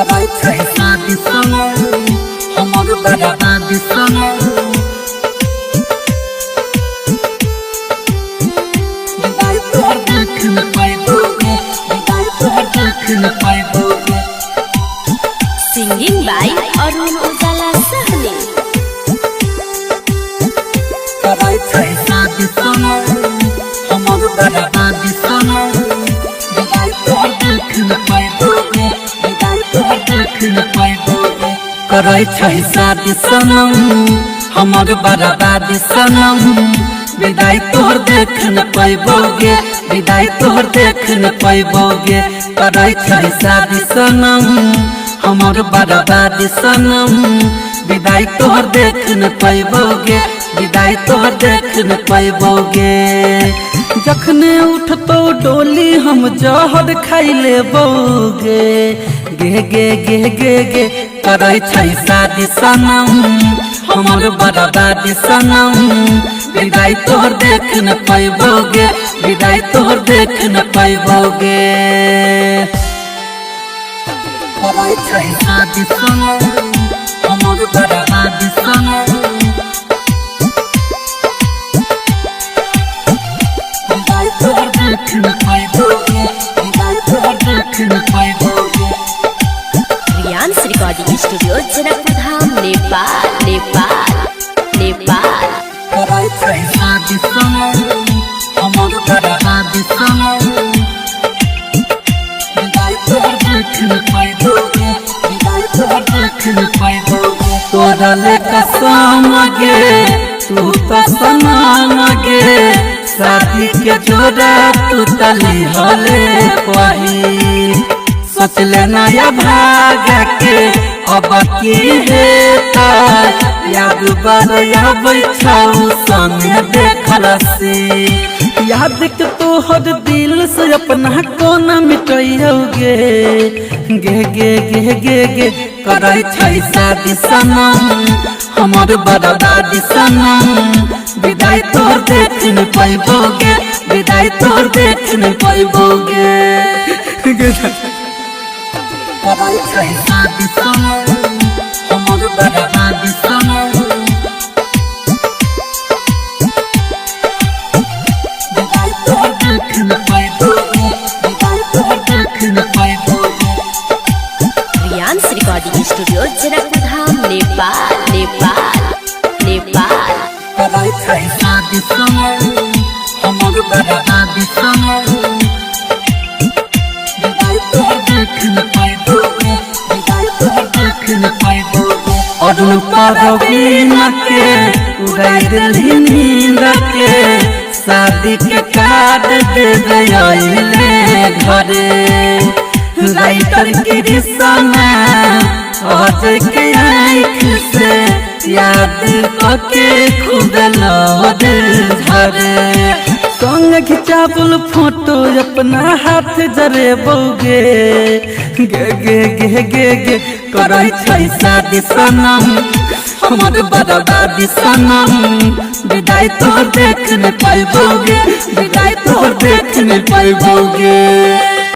कराई छै शादी सनम हमर बर्बादी सनम विदाई तोहर देख न पाइबोगे विदाई तोहर देख न पाइबोगे। सिंगिंग बाय अरुण उजाला सहनी। कराई छै शादी सनम हमर बर्बादी सनम विदाई तोहर देख न पाइबोगे विदाई तोहर देख न पाइबोगे। कराई छै शादी सनम हमर बर्बादी सनम विदाई तोहर देख न पाइबोगे विदाई तोहर देख न पाइबोगे। कराई छै शादी सनम हमर बर्बादी सनम विदाई तोहर देख न पाइबोगे विदाई तोहर देख न पाइबोगे। जखने उठतो डोली हम जहर खाई लेबोगे गे गे गे गे गे। कराई छै शादी सनम हमर बर्बादी सनम विदाई तोहर देख न पाइबोगे विदाई तोहर देख न पाइबोगे। कराई छै शादी सनम हमर बर्बादी सनम विदाई तोहर देख न पाइबोगे विदाई तोहर देख न पाइबोगे। रियांस रिकॉर्डिंग स्टूडियो जनकपुर धाम नेपाल नेपाल नेपाल। कराई छै शादी सनम हमर बर्बादी सनम विदाई तोहर देख न पाइबोगे विदाई तोहर देख न पाइबोगे। तोरा ले कसम गे तू तो सनम गे शादी के जोड़ा तू तली हले पही सोच लेना या भाग के अब की हेता याद बार आबै छौ संगे देखल से याद के तोहर दिल से अपना कोना मिटैयोगे गे गे गे गे गे। कराई छै शादी सनम हमर बर्बादी सनम विदाई तोहर देख न पाइबोगे विदाई तोहर देख न पाइबोगे। कराई छै शादी सनम हमर बर्बादी सनम विदाई तोहर देख न पाइबोगे विदाई तोहर देख न पाइबोगे। रियांस रिकॉर्डिंग स्टूडियो जनकपुर धाम नेपाल नेपाल नेपाल। कराई छै शादी सनम हमर बर्बादी सनम विदाई तोहर देख न पाइबोगे विदाई तोहर देख न पाइबोगे। अरुण परवीन के उड़ाई दिल्ली नींद के शादी के कार्ड दे गइले घरे राइटर की रिश्ता अजय के आँख से याद करके खुद लौट झरे संग खिंचावल फोटो अपना हाथ जरेबोगे गे गे गे गे गे। कराई छै शादी सनम हमर बर्बादी सनम विदाई तोहर देख न पाइबोगे विदाई तोहर देख न पाइबोगे।